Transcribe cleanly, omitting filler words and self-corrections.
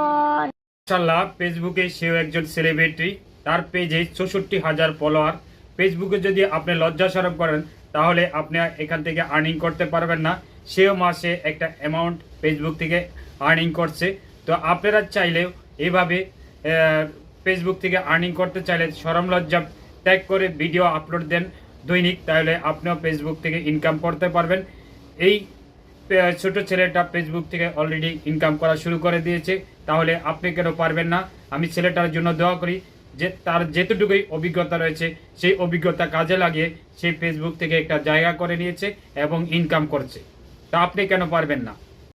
on. মাশাআল্লাহ, ফেসবুকে সেও একজন সেলিব্রিটি। তার পেজে ৬৪,০০০ ফলোয়ার। ফেসবুকে যদি আপনি লজ্জা শরম করেন তাহলে আপনি এখান থেকে আর্নিং করতে পারবেন না। সেও মাসে একটা অ্যামাউন্ট ফেসবুক থেকে আর্নিং করছে। তো আপনারা চাইলেও এভাবে ফেসবুক থেকে আর্নিং করতে চাইলে শরম লজ্জা ত্যাগ করে ভিডিও আপলোড দেন দৈনিক, তাহলে আপনিও ফেসবুক থেকে ইনকাম করতে পারবেন। এই ছোট ছেলেটা ফেসবুক থেকে অলরেডি ইনকাম করা শুরু করে দিয়েছে, তাহলে আপনি কেন পারবেন না? আমি ছেলেটার জন্য দোয়া করি যে তার যেতটুকুই অভিজ্ঞতা রয়েছে সেই অভিজ্ঞতা কাজে লাগিয়ে সে ফেসবুক থেকে একটা জায়গা করে নিয়েছে এবং ইনকাম করছে। তা আপনি কেন পারবেন না?